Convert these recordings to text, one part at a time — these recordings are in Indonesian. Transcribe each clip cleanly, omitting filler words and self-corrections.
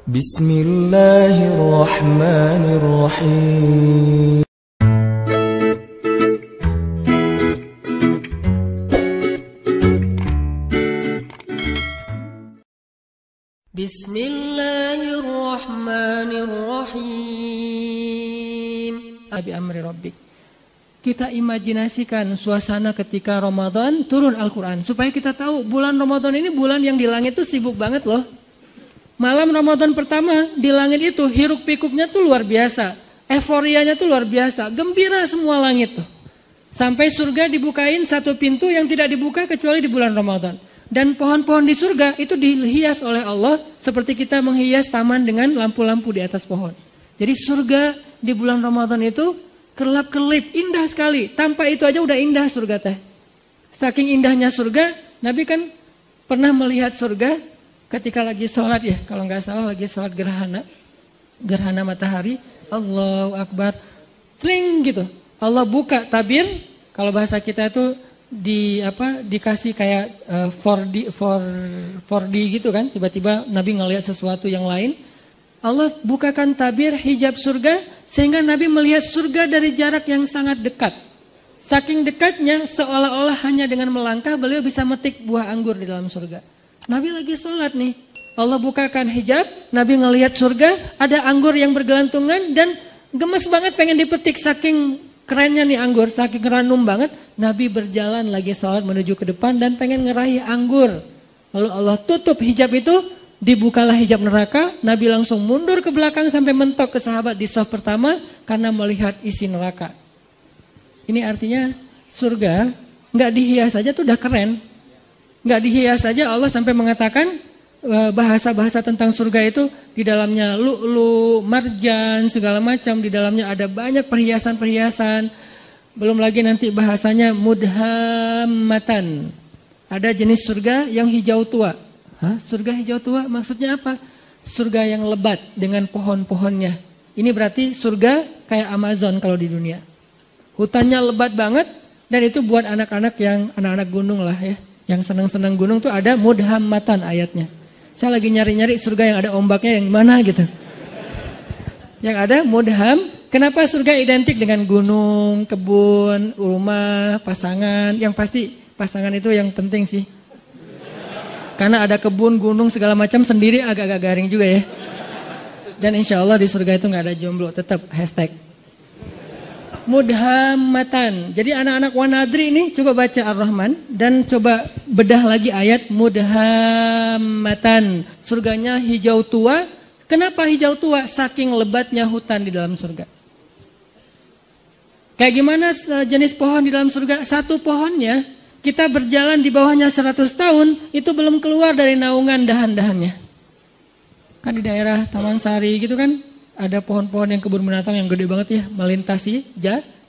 Bismillahirrahmanirrahim. Bismillahirrahmanirrahim. Abi amri rabbik. Kita imajinasikan suasana ketika Ramadan turun Al-Quran. Supaya kita tahu bulan Ramadan ini bulan yang di langit itu sibuk banget loh. Malam Ramadan pertama di langit itu hiruk pikuknya tuh luar biasa. Euforianya tuh luar biasa. Gembira semua langit tuh. Sampai surga dibukain satu pintu yang tidak dibuka kecuali di bulan Ramadan. Dan pohon-pohon di surga itu dihias oleh Allah seperti kita menghias taman dengan lampu-lampu di atas pohon. Jadi surga di bulan Ramadan itu kelap-kelip, indah sekali. Tanpa itu aja udah indah surga teh. Saking indahnya surga, Nabi kan pernah melihat surga ketika lagi sholat ya. Kalau nggak salah lagi sholat gerhana matahari. Allahu Akbar. Tring gitu. Allah buka tabir. Kalau bahasa kita itu dikasih kayak 4D gitu kan. Tiba-tiba Nabi ngelihat sesuatu yang lain. Allah bukakan tabir hijab surga sehingga Nabi melihat surga dari jarak yang sangat dekat. Saking dekatnya seolah-olah hanya dengan melangkah beliau bisa metik buah anggur di dalam surga. Nabi lagi sholat nih. Allah bukakan hijab, Nabi ngelihat surga, ada anggur yang bergelantungan dan gemes banget pengen dipetik saking kerennya nih anggur, saking ranum banget. Nabi berjalan lagi sholat menuju ke depan dan pengen ngeraih anggur. Lalu Allah tutup hijab itu. Dibukalah hijab neraka, Nabi langsung mundur ke belakang sampai mentok ke sahabat di shaf pertama karena melihat isi neraka. Ini artinya surga nggak dihias saja tuh udah keren. Nggak dihias saja Allah sampai mengatakan bahasa-bahasa tentang surga itu di dalamnya lu'lu, marjan, segala macam. Di dalamnya ada banyak perhiasan-perhiasan. Belum lagi nanti bahasanya mudhammatan. Ada jenis surga yang hijau tua. Surga hijau tua maksudnya apa? Surga yang lebat dengan pohon-pohonnya. Ini berarti surga kayak Amazon kalau di dunia. Hutannya lebat banget dan itu buat anak-anak yang anak-anak gunung lah ya. Yang senang-senang gunung tuh ada mudhammatan ayatnya. Saya lagi nyari-nyari surga yang ada ombaknya yang mana gitu. Yang ada mudham. Kenapa surga identik dengan gunung, kebun, rumah, pasangan? Yang pasti pasangan itu yang penting sih. Karena ada kebun, gunung, segala macam sendiri agak-agak garing juga ya. Dan insya Allah di surga itu gak ada jomblo, tetap hashtag. Mudhammatan. Jadi anak-anak wanadri ini coba baca Ar-Rahman dan coba bedah lagi ayat mudhammatan. Surganya hijau tua. Kenapa hijau tua? Saking lebatnya hutan di dalam surga. Kayak gimana jenis pohon di dalam surga? Satu pohonnya kita berjalan di bawahnya 100 tahun, itu belum keluar dari naungan dahan-dahannya. Kan di daerah Taman Sari gitu kan, ada pohon-pohon yang kebun binatang yang gede banget ya, melintasi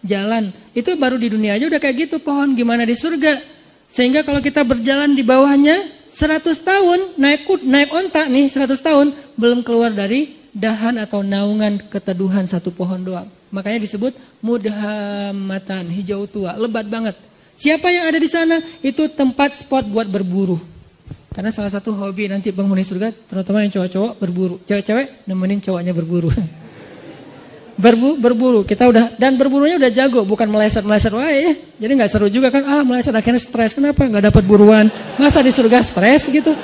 jalan. Itu baru di dunia aja udah kayak gitu pohon, gimana di surga. Sehingga kalau kita berjalan di bawahnya 100 tahun, naik onta nih 100 tahun, belum keluar dari dahan atau naungan keteduhan satu pohon doang. Makanya disebut mudhammatan, hijau tua, lebat banget. Siapa yang ada di sana? Itu tempat spot buat berburu. Karena salah satu hobi nanti penghuni surga, terutama yang cowok-cowok berburu. Cewek-cewek nemenin cowoknya berburu. Berburu. Kita udah, dan berburunya udah jago, bukan meleset-meleset wae ya. Jadi gak seru juga kan, meleset akhirnya stres. Kenapa? Gak dapat buruan. Masa di surga stres gitu?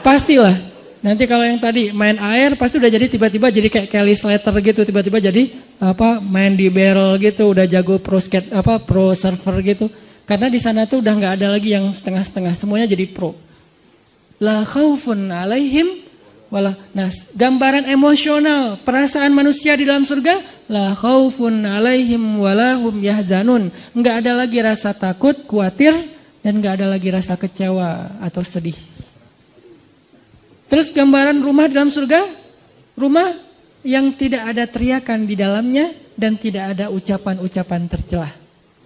Pastilah. Nanti kalau yang tadi main air, pasti udah jadi tiba-tiba jadi kayak Kelly Slater gitu. Tiba-tiba jadi main di barrel gitu, udah jago pro surfer gitu. Karena di sana tuh udah nggak ada lagi yang setengah-setengah, semuanya jadi pro. La khaufun alaihim wala. Nah, gambaran emosional, perasaan manusia di dalam surga, la khaufun alaihim wala hum yahzanun. Nggak ada lagi rasa takut, khawatir, dan nggak ada lagi rasa kecewa atau sedih. Terus gambaran rumah di dalam surga, rumah yang tidak ada teriakan di dalamnya dan tidak ada ucapan-ucapan tercelah.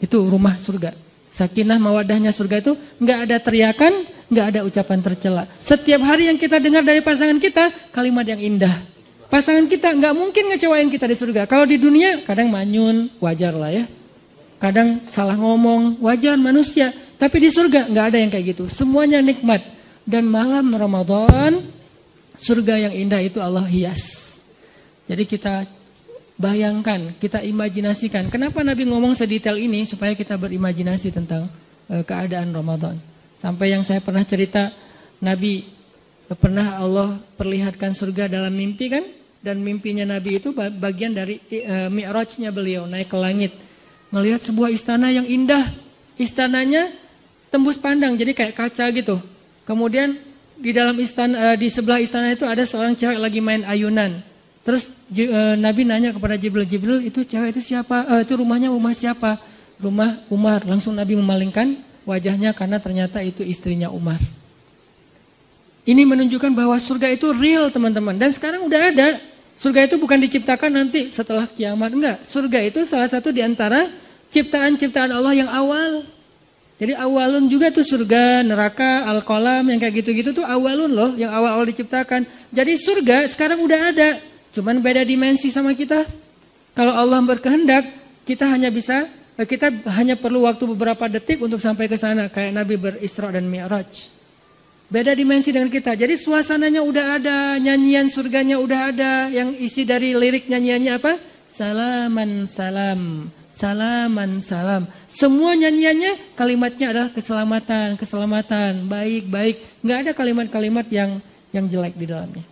Itu rumah surga. Sakinah mawadahnya surga itu nggak ada teriakan, nggak ada ucapan tercela. Setiap hari yang kita dengar dari pasangan kita kalimat yang indah. Pasangan kita nggak mungkin ngecewain kita di surga. Kalau di dunia kadang manyun, wajar lah ya. Kadang salah ngomong, wajar manusia. Tapi di surga nggak ada yang kayak gitu. Semuanya nikmat. Dan malam Ramadan Surga yang indah itu Allah hias. Jadi kita bayangkan, kita imajinasikan. Kenapa Nabi ngomong sedetail ini? Supaya kita berimajinasi tentang keadaan Ramadan. Sampai yang saya pernah cerita, Nabi pernah Allah perlihatkan surga dalam mimpi kan? Dan mimpinya Nabi itu bagian dari mi'rajnya beliau, naik ke langit. Melihat sebuah istana yang indah. Istananya tembus pandang, jadi kayak kaca gitu. Kemudian di dalam istana, di sebelah istana itu ada seorang cewek lagi main ayunan. Terus Nabi nanya kepada Jibril, itu cewek itu siapa? Itu rumah siapa? Rumah Umar. Langsung Nabi memalingkan wajahnya karena ternyata itu istrinya Umar. Ini menunjukkan bahwa surga itu real teman-teman. Dan sekarang udah ada. Surga itu bukan diciptakan nanti setelah kiamat. Enggak. Surga itu salah satu di antara ciptaan-ciptaan Allah yang awal. Jadi awalun juga tuh surga, neraka, al-qalam yang kayak gitu-gitu tuh awalun loh, yang awal-awal diciptakan. Jadi surga sekarang udah ada, cuman beda dimensi sama kita. Kalau Allah berkehendak, kita hanya perlu waktu beberapa detik untuk sampai ke sana, kayak Nabi berisra dan mi'raj. Beda dimensi dengan kita. Jadi suasananya udah ada, nyanyian surganya udah ada, yang isi dari lirik nyanyiannya apa? Salaman salam. Salaman salam. Semua nyanyiannya kalimatnya adalah keselamatan, baik. Nggak ada kalimat-kalimat yang jelek di dalamnya.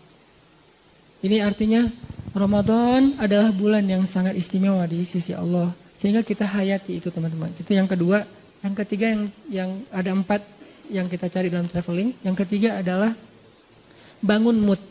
Ini artinya Ramadan adalah bulan yang sangat istimewa di sisi Allah. Sehingga kita hayati itu teman-teman. Itu yang kedua. Yang ketiga yang ada 4 yang kita cari dalam traveling. Yang ketiga adalah bangun mood.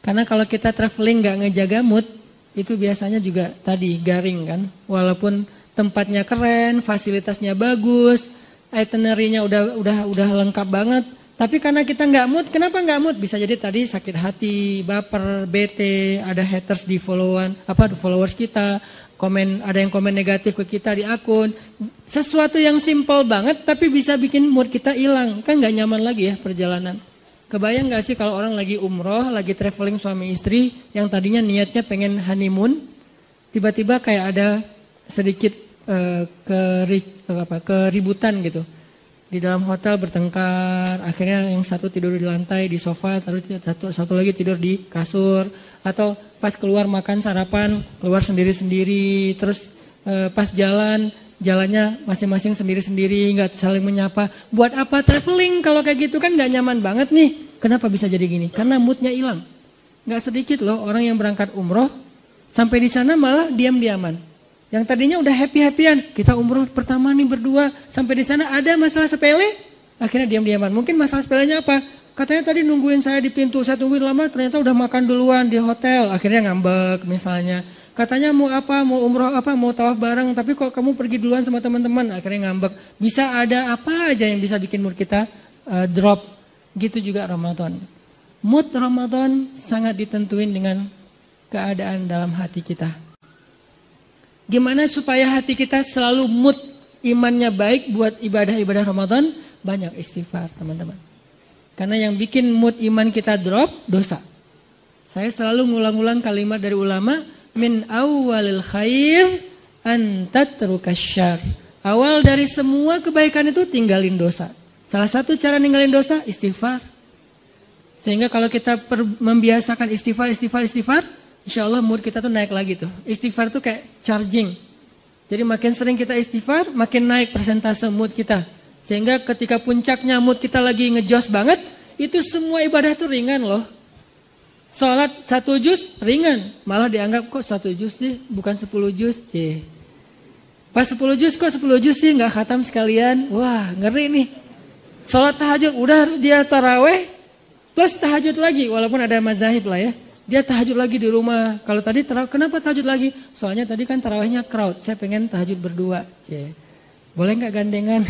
Karena kalau kita traveling nggak ngejaga mood, itu biasanya juga tadi garing kan. Walaupun tempatnya keren, fasilitasnya bagus, itinerary-nya udah lengkap banget. Tapi karena kita nggak mood, kenapa nggak mood? Bisa jadi tadi sakit hati, baper, bete, ada haters di followers kita, ada yang komen negatif ke kita di akun. Sesuatu yang simple banget tapi bisa bikin mood kita hilang. Kan nggak nyaman lagi ya perjalanan. Kebayang gak sih kalau orang lagi umroh, lagi traveling suami istri, yang tadinya niatnya pengen honeymoon, tiba-tiba kayak ada sedikit keributan gitu. Di dalam hotel bertengkar, akhirnya yang satu tidur di lantai, di sofa, satu lagi tidur di kasur, atau pas keluar makan sarapan, keluar sendiri-sendiri, terus pas jalannya masing-masing sendiri-sendiri, nggak saling menyapa. Buat apa traveling kalau kayak gitu kan nggak nyaman banget nih. Kenapa bisa jadi gini? Karena moodnya hilang. Nggak sedikit loh orang yang berangkat umroh, sampai di sana malah diam-diaman. Yang tadinya udah happy-happyan, kita umroh pertama nih berdua, sampai di sana ada masalah sepele, akhirnya diam-diaman. Mungkin masalah sepelenya apa? Katanya tadi nungguin saya di pintu, saya tungguin lama, ternyata udah makan duluan di hotel, akhirnya ngambek misalnya. Katanya mau umroh mau tawaf bareng, tapi kok kamu pergi duluan sama teman-teman, akhirnya ngambek. Bisa ada apa aja yang bisa bikin mood kita drop. Gitu juga Ramadan. Mood Ramadan sangat ditentuin dengan keadaan dalam hati kita. Gimana supaya hati kita selalu mood imannya baik buat ibadah-ibadah Ramadan? Banyak istighfar teman-teman. Karena yang bikin mood iman kita drop, dosa. Saya selalu ngulang-ulang kalimat dari ulama, min awwalil khair an tatrukas syarr. Awal dari semua kebaikan itu tinggalin dosa. Salah satu cara ninggalin dosa, istighfar. Sehingga kalau kita membiasakan istighfar, insya Allah mood kita tuh naik lagi tuh. Istighfar tuh kayak charging. Jadi makin sering kita istighfar, makin naik persentase mood kita. Sehingga ketika puncaknya mood kita lagi ngejos banget, itu semua ibadah tuh ringan loh. Sholat 1 juz ringan, malah dianggap kok 1 juz sih, bukan 10 juz. Pas 10 juz kok 10 juz sih, nggak khatam sekalian. Wah ngeri nih. Sholat tahajud, udah dia taraweh plus tahajud lagi, walaupun ada mazahib lah ya. Dia tahajud lagi di rumah. Kalau tadi kenapa tahajud lagi? Soalnya tadi kan tarawehnya crowd, saya pengen tahajud berdua. Boleh nggak gandengan?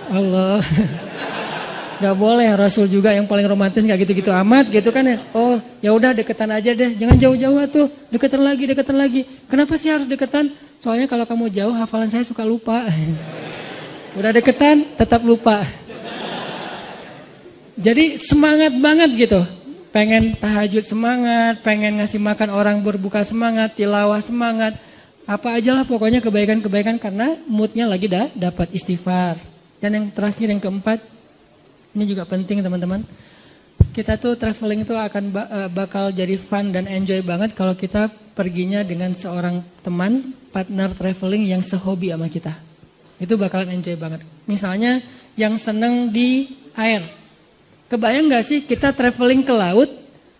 Allah. Gak boleh, Rasul juga yang paling romantis gak gitu-gitu amat gitu kan ya. Oh ya udah deketan aja deh, jangan jauh-jauh tuh, deketan lagi. Kenapa sih harus deketan? Soalnya kalau kamu jauh hafalan saya suka lupa. Udah deketan tetap lupa. Jadi semangat banget gitu. Pengen tahajud semangat, pengen ngasih makan orang berbuka semangat, tilawah semangat. Apa aja lah pokoknya kebaikan-kebaikan karena moodnya lagi dapat istighfar. Dan yang terakhir yang keempat, ini juga penting teman-teman. kita tuh traveling tuh akan bakal jadi fun dan enjoy banget kalau kita perginya dengan seorang teman, partner traveling yang sehobi sama kita. Itu bakalan enjoy banget. Misalnya yang seneng di air. Kebayang gak sih kita traveling ke laut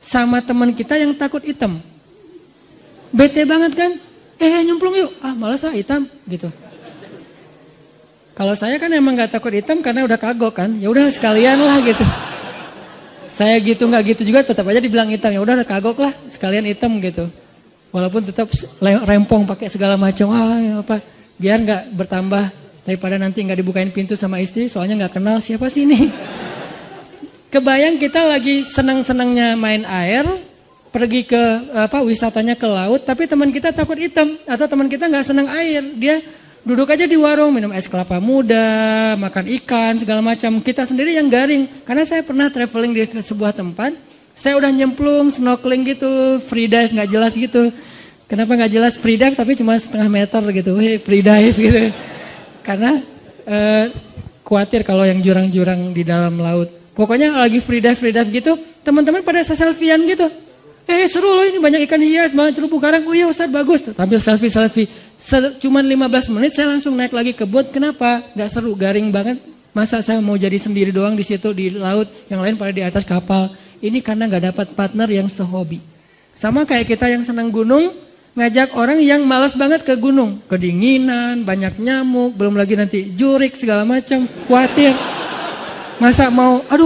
sama teman kita yang takut hitam? Bete banget kan? Nyemplung yuk. Malas hitam gitu. Kalau saya kan emang gak takut hitam karena udah kagok kan. Ya udah sekalian lah gitu. Saya gitu nggak gitu juga tetap aja dibilang hitam. Ya udah kagok lah sekalian hitam gitu. Walaupun tetap rempong pakai segala macam. Apa? Biar nggak bertambah daripada nanti nggak dibukain pintu sama istri. Soalnya nggak kenal siapa sih ini. Kebayang kita lagi senang-senangnya main air. Pergi ke wisatanya ke laut. Tapi teman kita takut hitam. Atau teman kita nggak senang air. Dia duduk aja di warung, minum es kelapa muda, makan ikan, segala macam. Kita sendiri yang garing. Karena saya pernah traveling di sebuah tempat, saya udah nyemplung, snorkeling gitu, free dive nggak jelas gitu. Kenapa nggak jelas free dive tapi cuma setengah meter gitu, free dive gitu. Karena khawatir kalau yang jurang-jurang di dalam laut. Pokoknya lagi free dive gitu, teman-teman pada selfie-an gitu. Seru loh ini banyak ikan hias, banyak terumbu karang. Oh iya Ustaz bagus, tampil selfie. Cuman 15 menit saya langsung naik lagi ke boat. Kenapa? Gak seru, garing banget. Masa saya mau jadi sendiri doang di situ di laut, yang lain pada di atas kapal. Ini karena gak dapat partner yang sehobi. Sama kayak kita yang senang gunung, ngajak orang yang malas banget ke gunung. Kedinginan, banyak nyamuk, belum lagi nanti jurik segala macam, khawatir. Masa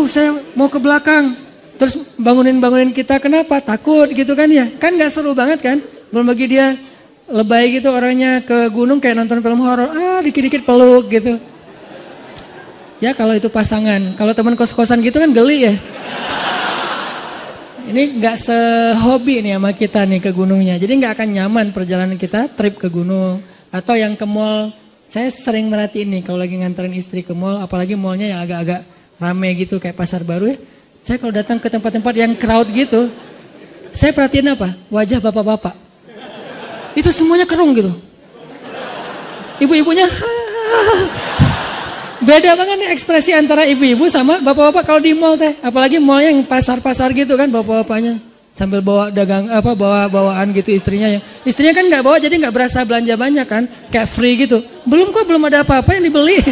saya mau ke belakang. Terus bangunin kita, kenapa? Takut gitu kan ya. Kan gak seru banget kan. Belum lagi dia lebay gitu orangnya ke gunung kayak nonton film horor. Dikit-dikit peluk gitu. Ya kalau itu pasangan. Kalau teman kos-kosan gitu kan geli ya. Ini gak sehobi nih sama kita nih ke gunungnya. Jadi gak akan nyaman perjalanan kita trip ke gunung. Atau yang ke mall. Saya sering merhatiin nih kalau lagi nganterin istri ke mall. Apalagi mallnya yang agak-agak rame gitu kayak pasar baru ya. Saya kalau datang ke tempat-tempat yang crowd gitu, saya perhatiin apa? Wajah bapak-bapak. Itu semuanya kerung gitu. Ibu-ibunya, beda banget nih ekspresi antara ibu-ibu sama bapak-bapak kalau di mall teh. Apalagi mall yang pasar-pasar gitu kan, bapak-bapaknya sambil bawa bawa-bawaan gitu istrinya. Istrinya kan nggak bawa jadi nggak berasa belanja banyak kan, kayak free gitu. Belum ada apa-apa yang dibeli.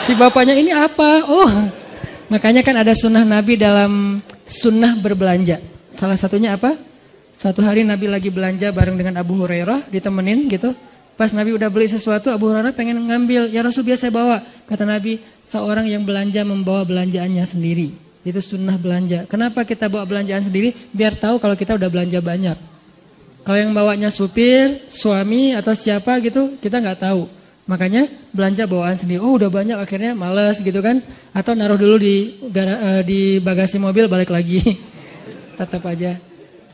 Si bapaknya ini apa? Makanya kan ada sunnah Nabi dalam sunnah berbelanja. Salah satunya apa? Suatu hari Nabi lagi belanja bareng dengan Abu Hurairah, ditemenin gitu. Pas Nabi udah beli sesuatu, Abu Hurairah pengen ngambil. Ya Rasul biasa bawa. Kata Nabi, seorang yang belanja membawa belanjaannya sendiri. Itu sunnah belanja. Kenapa kita bawa belanjaan sendiri? Biar tahu kalau kita udah belanja banyak. Kalau yang bawanya supir, suami atau siapa gitu, kita nggak tahu. Makanya belanja bawaan sendiri. Udah banyak akhirnya males gitu kan. Atau naruh dulu di bagasi mobil balik lagi. Tetap aja.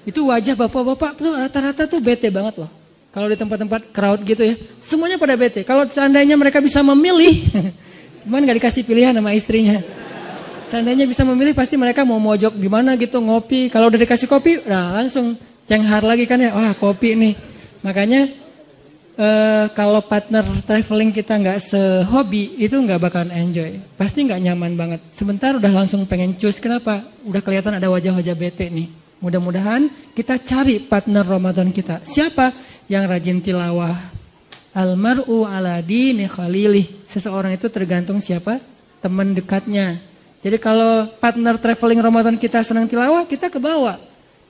Itu wajah bapak-bapak tuh rata-rata tuh bete banget loh. Kalau di tempat-tempat crowd gitu ya. Semuanya pada bete. Kalau seandainya mereka bisa memilih. Cuman gak dikasih pilihan sama istrinya. Seandainya bisa memilih pasti mereka mau mojok di mana gitu ngopi. Kalau udah dikasih kopi langsung cenghar lagi kan ya. Wah kopi nih. Makanya kalau partner traveling kita nggak sehobi itu nggak bakalan enjoy, pasti nggak nyaman banget. Sebentar udah langsung pengen cus, kenapa? Udah kelihatan ada wajah-wajah bete nih. Mudah-mudahan kita cari partner Ramadan kita. Siapa yang rajin tilawah? Almar'u ala dini khalilih. Seseorang itu tergantung siapa teman dekatnya. Jadi kalau partner traveling Ramadan kita senang tilawah, kita ke bawah.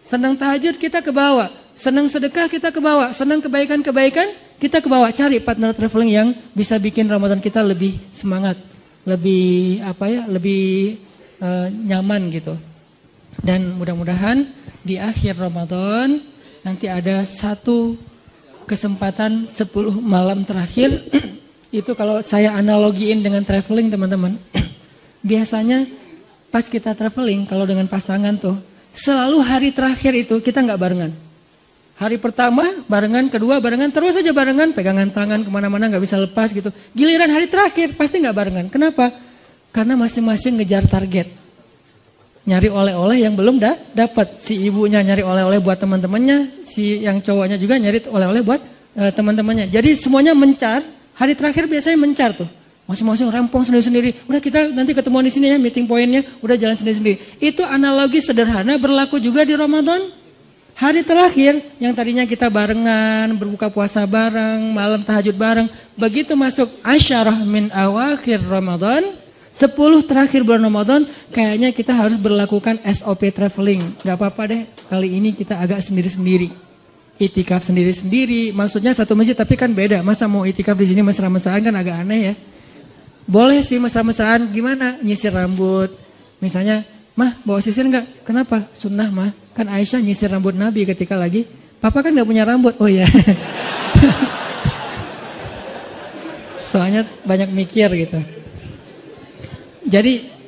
Senang tahajud kita ke bawah. Senang sedekah kita ke bawah. Senang kebaikan-kebaikan kita ke bawah. Cari partner traveling yang bisa bikin Ramadan kita lebih semangat, lebih lebih nyaman gitu. Dan mudah-mudahan di akhir Ramadan nanti ada satu kesempatan 10 malam terakhir. Itu kalau saya analogiin dengan traveling teman-teman. Biasanya pas kita traveling kalau dengan pasangan tuh selalu hari terakhir itu kita nggak barengan. Hari pertama barengan, kedua barengan, terus aja barengan, pegangan tangan kemana-mana nggak bisa lepas gitu. Giliran hari terakhir pasti nggak barengan. Kenapa? Karena masing-masing ngejar target. Nyari oleh-oleh yang belum dapat. Si ibunya nyari oleh-oleh buat teman-temannya, si yang cowoknya juga nyari oleh-oleh buat teman-temannya. Jadi semuanya mencar. Hari terakhir biasanya mencar tuh. Masing-masing rempong sendiri-sendiri. Udah kita nanti ketemuan di sini ya, meeting pointnya. Udah jalan sendiri-sendiri. Itu analogi sederhana berlaku juga di Ramadan. Hari terakhir yang tadinya kita barengan, berbuka puasa bareng, malam tahajud bareng. Begitu masuk asyarah min awakhir Ramadan, 10 terakhir bulan Ramadan, kayaknya kita harus berlakukan SOP traveling. Gak apa-apa deh, kali ini kita agak sendiri-sendiri. Itikaf sendiri-sendiri, maksudnya satu masjid tapi kan beda. Masa mau itikaf di sini mesra-mesraan kan agak aneh ya. Boleh sih mesra-mesraan, gimana? Nyisir rambut. Misalnya, Mah bawa sisir enggak? Kenapa? Sunnah mah. Kan Aisyah nyisir rambut Nabi ketika lagi. Papa kan gak punya rambut. Oh ya. Soalnya banyak mikir gitu. Jadi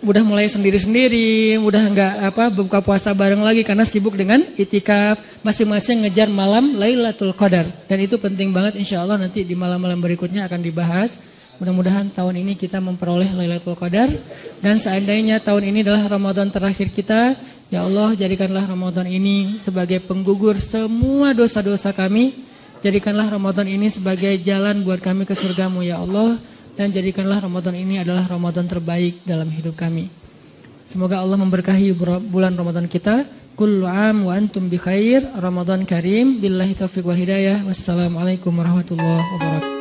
udah mulai sendiri-sendiri, udah nggak buka puasa bareng lagi karena sibuk dengan itikaf, masing-masing ngejar malam Lailatul Qadar. Dan itu penting banget, insya Allah nanti di malam-malam berikutnya akan dibahas. Mudah-mudahan tahun ini kita memperoleh Lailatul Qadar. Dan seandainya tahun ini adalah Ramadan terakhir kita, ya Allah jadikanlah Ramadan ini sebagai penggugur semua dosa-dosa kami. Jadikanlah Ramadan ini sebagai jalan buat kami ke surgamu ya Allah. Dan jadikanlah Ramadan ini adalah Ramadan terbaik dalam hidup kami. Semoga Allah memberkahi bulan Ramadan kita. Kullu am wa antum bi khair. Ramadan karim. Billahi taufiq wal hidayah. Wassalamualaikum warahmatullahi wabarakatuh.